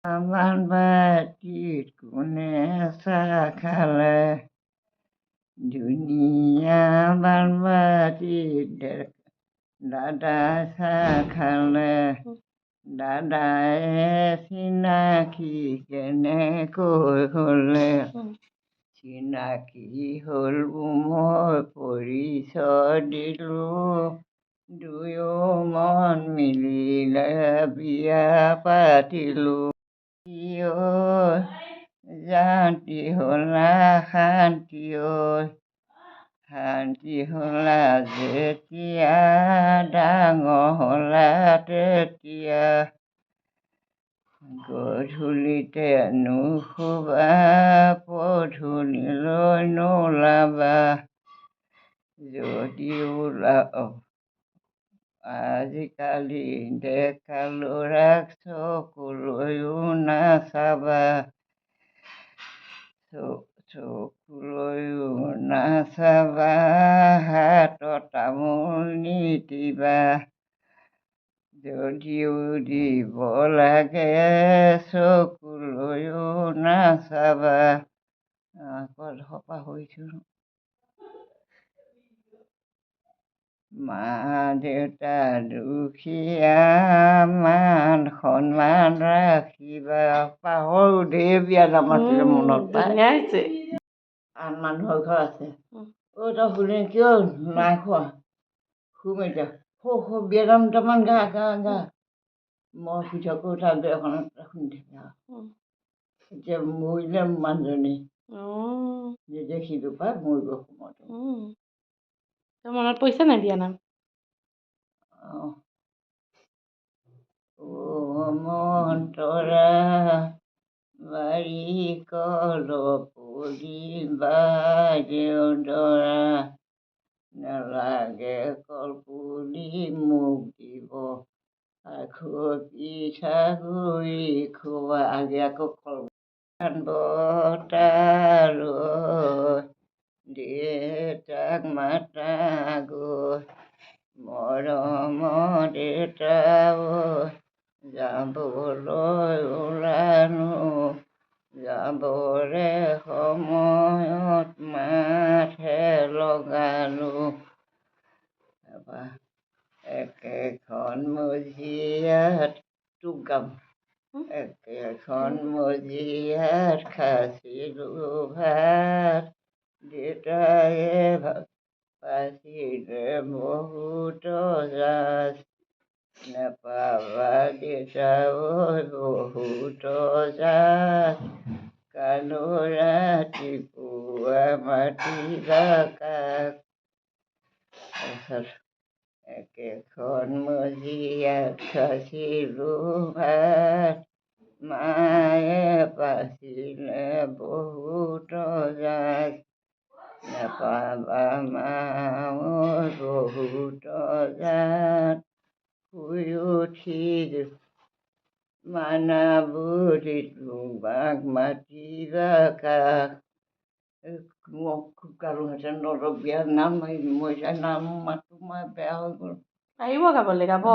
আমার বাটির কোণে চাহ খালে দুনিয়া আমার বাটির দাদা চাহ খালে দাদাই চিনাকি কেনেকৈ হ'লে চিনাকি হ'ল মই পৰিচয় দিলোঁ দুয়ো মন মিলিলে বিয়া পাতিলোঁ শান্তি হ'লা শান্তি শান্তি হ'লা যেতিয়া ডাঙৰ হ'লা তেতিয়া গধূলিতে নুশুবা পধূলিলৈ নোলাবা যদি ওলাও আজিকালি ডেকা ল'ৰাক চকুলৈও নাচাবা চকুলৈও নাচাবা হাতত তামোল নিদিবা যদিও দিব লাগে চকুলৈও নাচাবা পাহৰিছোঁ মা দেউতা দুখীয়া মান সন্মান ৰাখিবা পাহৰো ঢেৰ বিয়া নাম আছিলে মনত পাই আন মানুহৰ ঘৰ আছে তই শুনি কিয় নাই খোৱা শুম এতিয়া বিয়া নাম দুটামান গা গা গা মই শুই থাকোঁ তাৰ বিয়াখনত শুনি থাকা এতিয়া মৰিলে মানুহজনী নিজে সিটো পাই মৰিব সময়তো মনত পৰিছে নাই বিয়া নাম মন্তৰা বাৰী কল পুলি বাজৰা নালাগে কলপুলি মোক দিব আকৌ পিঠাগুৰি খোৱা আজি আকৌ কল বতালৈ দেউতাক মাতা গৈ মৰম দেউতা যাবলৈ ওলানো যাবৰে সময়ত মাতহে লগালো একেখন মজিয়াত তোক গাম একেখন মজিয়াত খাইছিলোঁ ভাত দেউতাই পাইছিলে বহুত জাজ নেপাবা দেউতা বহুত জাজ কালৈ ৰাতিপুৱা মাতিবা কাক একেখন মজিয়াত খাইছিলোঁ ভাত মায়ে পাইছিলে বহুত জাজ নেপাবা মাও বহুত জাত শুই উঠি মানা বুলিলোঁ বাক মাতিবা কাক মই খুব গালোহেঁতেন অলপ বিয়াৰ নাম মই নাম মাতো মই বেয়া হৈ গ'ল পাৰিব গাবলৈ গাব